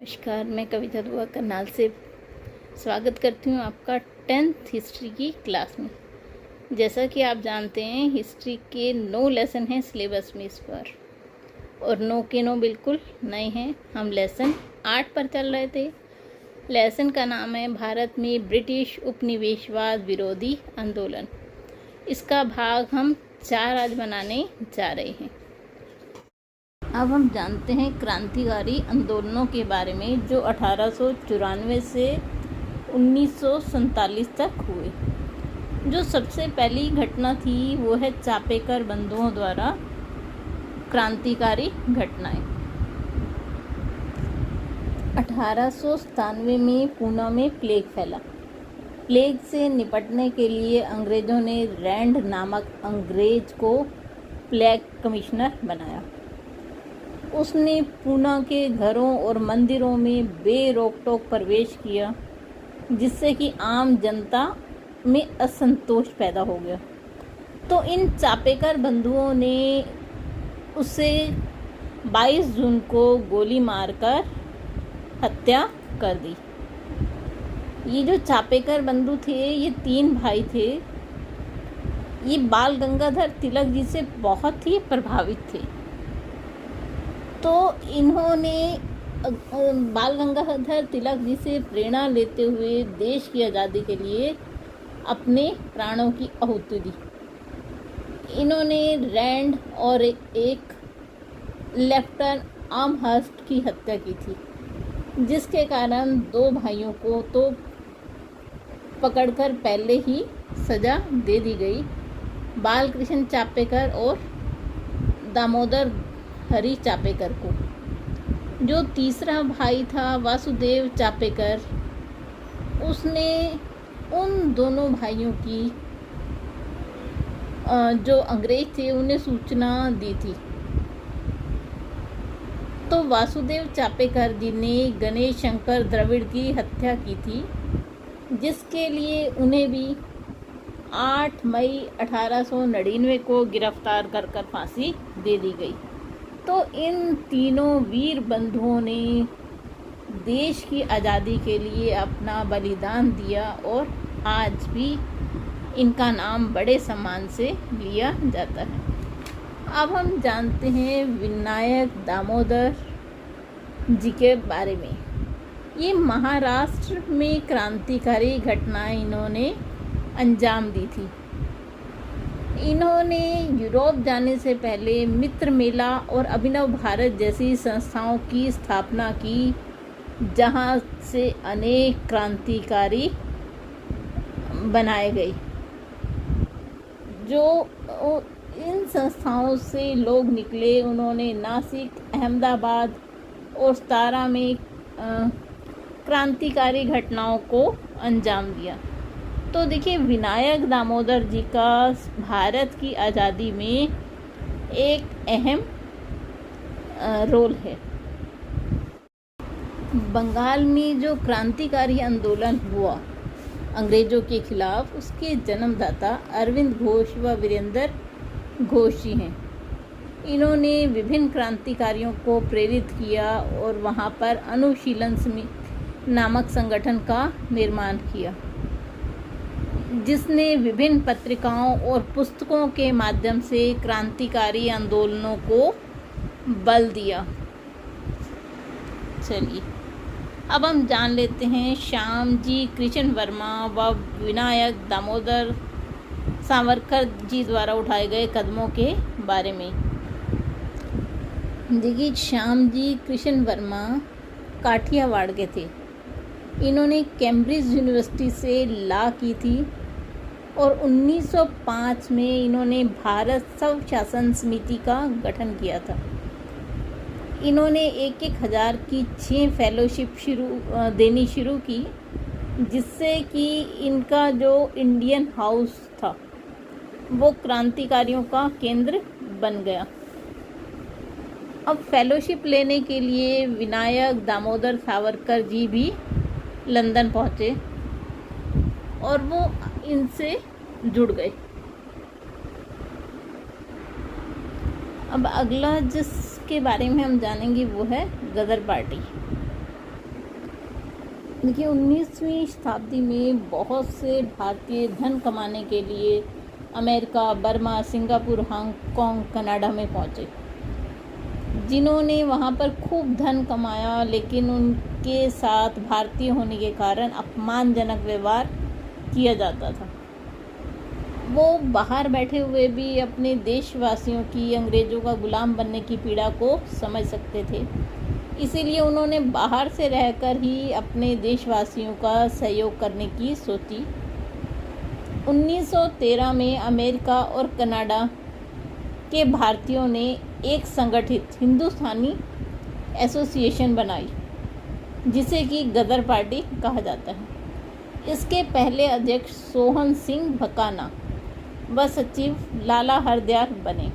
नमस्कार, मैं कविता दुआ करनाल से स्वागत करती हूँ आपका 10th हिस्ट्री की क्लास में। जैसा कि आप जानते हैं, हिस्ट्री के 9 लेसन हैं सिलेबस में इस बार, और 9 के 9 बिल्कुल नए हैं। हम लेसन 8 पर चल रहे थे। लेसन का नाम है भारत में ब्रिटिश उपनिवेशवाद विरोधी आंदोलन। इसका भाग हम 4 आज बनाने जा रहे हैं। अब हम जानते हैं क्रांतिकारी आंदोलनों के बारे में जो 1894 से 1947 तक हुए। जो सबसे पहली घटना थी वो है चापेकर बंधुओं द्वारा क्रांतिकारी घटनाएं। 1897 में पूना में प्लेग फैला। प्लेग से निपटने के लिए अंग्रेज़ों ने रैंड नामक अंग्रेज को प्लेग कमिश्नर बनाया। उसने पूना के घरों और मंदिरों में बेरोक टोक प्रवेश किया, जिससे कि आम जनता में असंतोष पैदा हो गया। तो इन चापेकर बंधुओं ने उसे 22 जून को गोली मारकर हत्या कर दी। ये जो चापेकर बंधु थे, ये 3 भाई थे। ये बाल गंगाधर तिलक जी से बहुत ही प्रभावित थे। तो इन्होंने बाल गंगाधर तिलक जी से प्रेरणा लेते हुए देश की आज़ादी के लिए अपने प्राणों की आहुति दी। इन्होंने रैंड और एक लेफ्टिनेंट आर्महर्स्ट की हत्या की थी, जिसके कारण 2 भाइयों को तो पकड़कर पहले ही सज़ा दे दी गई, बाल कृष्ण चापेकर और दामोदर हरी चापेकर को। जो तीसरा भाई था वासुदेव चापेकर, उसने उन दोनों भाइयों की जो अंग्रेज थे उन्हें सूचना दी थी। तो वासुदेव चापेकर जी ने गणेश शंकर द्रविड़ की हत्या की थी, जिसके लिए उन्हें भी 8 मई 1899 को गिरफ्तार कर फांसी दे दी गई। तो इन तीनों वीर बंधुओं ने देश की आज़ादी के लिए अपना बलिदान दिया, और आज भी इनका नाम बड़े सम्मान से लिया जाता है। अब हम जानते हैं विनायक दामोदर जी के बारे में। ये महाराष्ट्र में क्रांतिकारी घटनाएं इन्होंने अंजाम दी थी। इन्होंने यूरोप जाने से पहले मित्र मेला और अभिनव भारत जैसी संस्थाओं की स्थापना की, जहां से अनेक क्रांतिकारी बनाए गए। जो इन संस्थाओं से लोग निकले, उन्होंने नासिक, अहमदाबाद और सतारा में क्रांतिकारी घटनाओं को अंजाम दिया। तो देखिए, विनायक दामोदर जी का भारत की आज़ादी में एक अहम रोल है। बंगाल में जो क्रांतिकारी आंदोलन हुआ अंग्रेज़ों के खिलाफ, उसके जन्मदाता अरविंद घोष व वीरेंद्र घोष जी हैं। इन्होंने विभिन्न क्रांतिकारियों को प्रेरित किया और वहाँ पर अनुशीलन समिति नामक संगठन का निर्माण किया, जिसने विभिन्न पत्रिकाओं और पुस्तकों के माध्यम से क्रांतिकारी आंदोलनों को बल दिया। चलिए, अब हम जान लेते हैं श्यामजी कृष्ण वर्मा व विनायक दामोदर सावरकर जी द्वारा उठाए गए कदमों के बारे में। देखिए, श्यामजी कृष्ण वर्मा काठियावाड़ के थे। इन्होंने कैम्ब्रिज यूनिवर्सिटी से लॉ की थी, और 1905 में इन्होंने भारत स्वशासन समिति का गठन किया था। इन्होंने 1,000 की 6 फेलोशिप देनी शुरू की, जिससे कि इनका जो इंडियन हाउस था वो क्रांतिकारियों का केंद्र बन गया। अब फेलोशिप लेने के लिए विनायक दामोदर सावरकर जी भी लंदन पहुँचे, और वो इनसे जुड़ गए। अब अगला जिसके बारे में हम जानेंगे वो है गदर पार्टी। देखिए 19वीं शताब्दी में बहुत से भारतीय धन कमाने के लिए America, Burma, Singapore, Hong Kong, Canada में पहुँचे, जिन्होंने वहाँ पर खूब धन कमाया, लेकिन उनके साथ भारतीय होने के कारण अपमानजनक व्यवहार किया जाता था। वो बाहर बैठे हुए भी अपने देशवासियों की अंग्रेज़ों का गुलाम बनने की पीड़ा को समझ सकते थे, इसीलिए उन्होंने बाहर से रहकर ही अपने देशवासियों का सहयोग करने की सोची। 1913 में अमेरिका और कनाडा के भारतीयों ने एक संगठित हिंदुस्तानी एसोसिएशन बनाई, जिसे कि गदर पार्टी कहा जाता है। इसके पहले अध्यक्ष सोहन सिंह भकाना व सचिव लाला हरदयाल बने।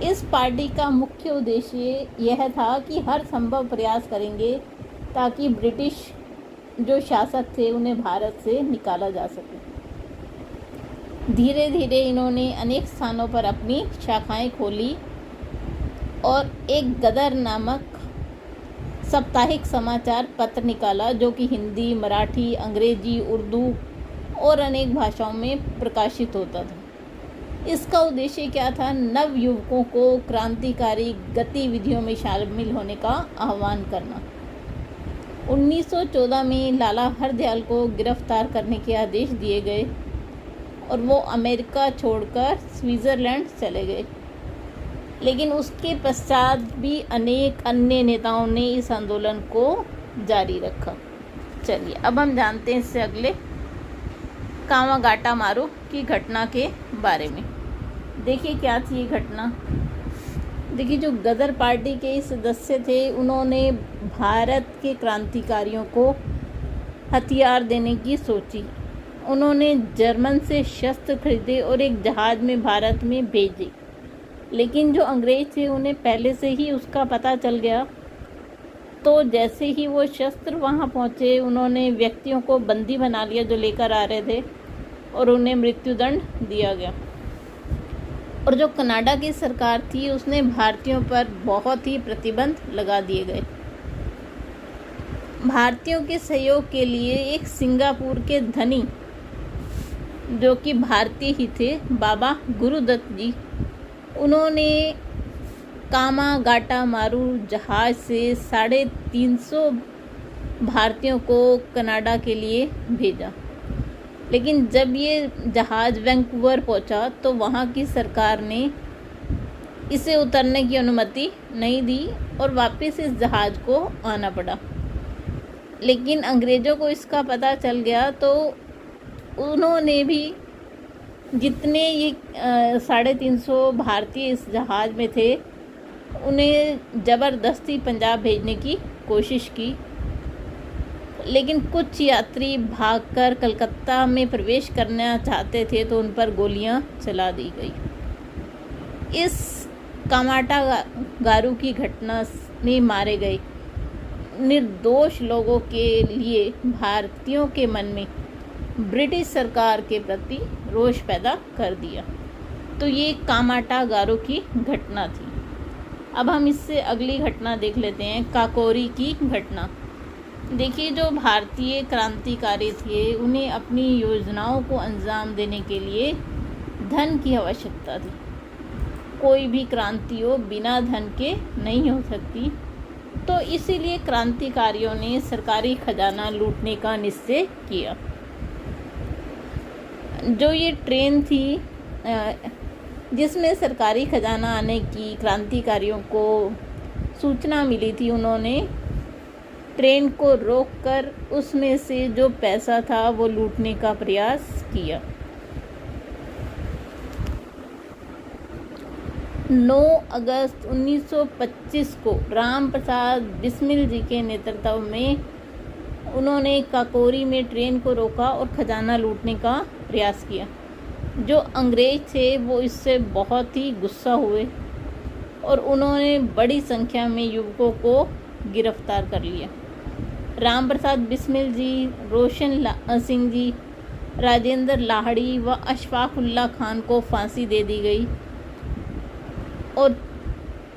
इस पार्टी का मुख्य उद्देश्य यह था कि हर संभव प्रयास करेंगे ताकि ब्रिटिश जो शासक थे उन्हें भारत से निकाला जा सके। धीरे धीरे इन्होंने अनेक स्थानों पर अपनी शाखाएं खोली और एक गदर नामक साप्ताहिक समाचार पत्र निकाला, जो कि हिंदी, मराठी, अंग्रेजी, उर्दू और अनेक भाषाओं में प्रकाशित होता था। इसका उद्देश्य क्या था? नव युवकों को क्रांतिकारी गतिविधियों में शामिल होने का आह्वान करना। 1914 में लाला हरदयाल को गिरफ्तार करने के आदेश दिए गए और वो अमेरिका छोड़कर स्विट्ज़रलैंड चले गए, लेकिन उसके पश्चात भी अनेक अन्य नेताओं ने इस आंदोलन को जारी रखा। चलिए अब हम जानते हैं इससे अगले कामागाटामारू की घटना के बारे में। देखिए क्या थी ये घटना। देखिए जो गदर पार्टी के सदस्य थे उन्होंने भारत के क्रांतिकारियों को हथियार देने की सोची। उन्होंने जर्मन से शस्त्र खरीदे और एक जहाज़ में भारत में भेजे, लेकिन जो अंग्रेज थे उन्हें पहले से ही उसका पता चल गया। तो जैसे ही वो शस्त्र वहाँ पहुँचे, उन्होंने व्यक्तियों को बंदी बना लिया जो लेकर आ रहे थे, और उन्हें मृत्युदंड दिया गया। और जो कनाडा की सरकार थी उसने भारतीयों पर बहुत ही प्रतिबंध लगा दिए गए। भारतीयों के सहयोग के लिए एक सिंगापुर के धनी, जो कि भारतीय ही थे, बाबा गुरुदत्त जी, उन्होंने कामागाटामारू जहाज़ से 350 भारतीयों को कनाडा के लिए भेजा। लेकिन जब ये जहाज़ वैंकूवर पहुंचा तो वहाँ की सरकार ने इसे उतरने की अनुमति नहीं दी और वापस इस जहाज़ को आना पड़ा। लेकिन अंग्रेज़ों को इसका पता चल गया, तो उन्होंने भी जितने ये 350 भारतीय इस जहाज़ में थे उन्हें ज़बरदस्ती पंजाब भेजने की कोशिश की, लेकिन कुछ यात्री भागकर कलकत्ता में प्रवेश करना चाहते थे तो उन पर गोलियां चला दी गई। इस कामागाटामारू की घटना में मारे गए निर्दोष लोगों के लिए भारतीयों के मन में ब्रिटिश सरकार के प्रति रोष पैदा कर दिया। तो ये कामागाटामारू की घटना थी। अब हम इससे अगली घटना देख लेते हैं, काकोरी की घटना। देखिए जो भारतीय क्रांतिकारी थे उन्हें अपनी योजनाओं को अंजाम देने के लिए धन की आवश्यकता थी। कोई भी क्रांति हो बिना धन के नहीं हो सकती, तो इसीलिए क्रांतिकारियों ने सरकारी खजाना लूटने का निश्चय किया। जो ये ट्रेन थी जिसमें सरकारी खजाना आने की क्रांतिकारियों को सूचना मिली थी, उन्होंने ट्रेन को रोककर उसमें से जो पैसा था वो लूटने का प्रयास किया। 9 अगस्त 1925 को राम प्रसाद बिस्मिल जी के नेतृत्व में उन्होंने काकोरी में ट्रेन को रोका और खजाना लूटने का प्रयास किया। जो अंग्रेज थे वो इससे बहुत ही गुस्सा हुए और उन्होंने बड़ी संख्या में युवकों को गिरफ्तार कर लिया। राम प्रसाद बिस्मिल जी, रोशन सिंह जी, राजेंद्र लाहड़ी व अशफाक उल्ला खान को फांसी दे दी गई और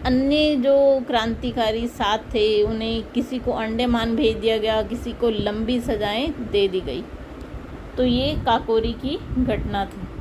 अन्य जो क्रांतिकारी साथ थे उन्हें किसी को अंडमान भेज दिया गया, किसी को लंबी सजाएं दे दी गई। तो ये काकोरी की घटना थी।